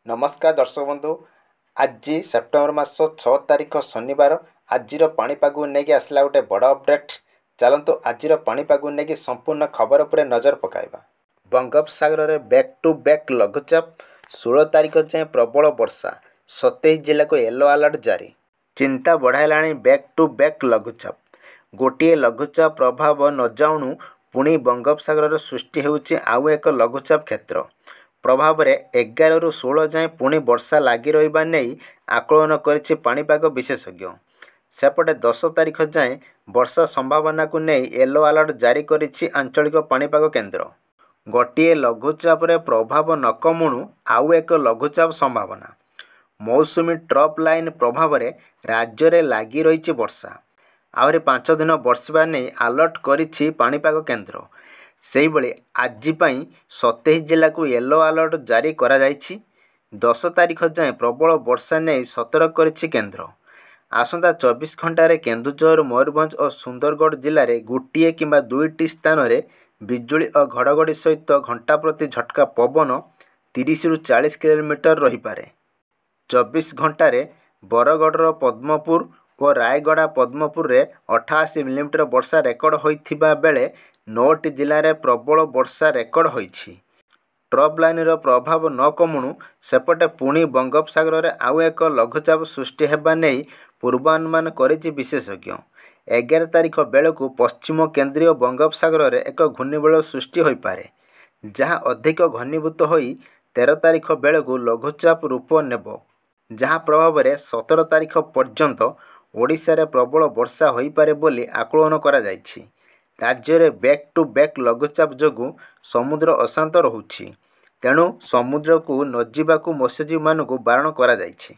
नमस्कार दर्शक बंधु। आज सेप्टेम्बर मास 6 तारिख शनिवार। आज पाणीपाग नहीं आसला गोटे बड़ अपडेट। चलतु आज पाणीपाग नहीं संपूर्ण खबर पर नजर पकाइबा। बंगोपसागर में बैक टू बैक लघुचाप 16 तारिख जाए प्रबल वर्षा। 27 जिला को येलो अलर्ट जारी। चिंता बढ़ाइलाणी बैक टू बैक लघुचाप। गोटे लघुचाप प्रभाव न जाणु पुणी बंगोपसागर सृष्टि होउछि आउ एक लघुचाप क्षेत्र प्रभाव में 11 ରୁ 16 जाए पुणी वर्षा लगी रहा नहीं आकलन करिछि पाणीपाग विशेषज्ञ। सेपटे 10 तारिख जाए वर्षा संभावना को नहीं येलो अलर्ट जारी करिछि आंचलिक पाणीपाग केन्द्र। गोटे लघुचाप रे प्रभाव न कमुणु आउ एक लघुचाप संभावना। मौसुमी ट्रप लाइन प्रभाव में राज्य में लगी रही वर्षा। आहरी 5 दिन बर्षा नहीं अलर्ट करिछि पाणीपाग केन्द्र। सेहिभଳି आज 27 जिला को येलो अलर्ट जारी करा जाइछि। 10 तारिख जाए प्रबल वर्षा नहीं सतर्क करिछि केन्द्र। आसंता 24 घंटे केन्दुझर मयूरभंज और सुंदरगढ़ जिले में गोटे किंबा दुईटी स्थान में बिजुली और घड़घड़ी सहित घंटा प्रति झटका पवन 30 ରୁ 40 किलोमीटर रहीपे। 24 घंटे बरगढ़ पद्मपुर और रायगड़ा पद्मपुर में 88 मिलीमीटर वर्षा रेकर्ड होइथिबा बेले 9टी जिले में प्रबल वर्षा रेकर्ड होइछि। ट्रप लाइन प्रभाव न कमुणु सेपटे पुणी बंगोपसागर में आउ एक लघुचाप सृष्टि हेबा नहीं पूर्वानुमान करिछि विशेषज्ञ। 11 तारिख बेलू पश्चिम केन्द्रीय बंगोपसागर में एक घूर्णिबलय सृष्टि होइपारे, जहाँ अधिक घनीभूत होई 13 तारिख बेलू लघुचाप रूप नेब, जहाँ प्रभाव में 17 तारिख पर्यंत ओडिशा रे प्रबल वर्षा होइपारे बोली आकलन करा जाइछि। राज्य में बैक टू बैक लघुचाप जोगु समुद्र अशांत रहुछि, तेणु समुद्र को न जावाकू मत्स्यजीवी मानकु बारण करा जाइछि।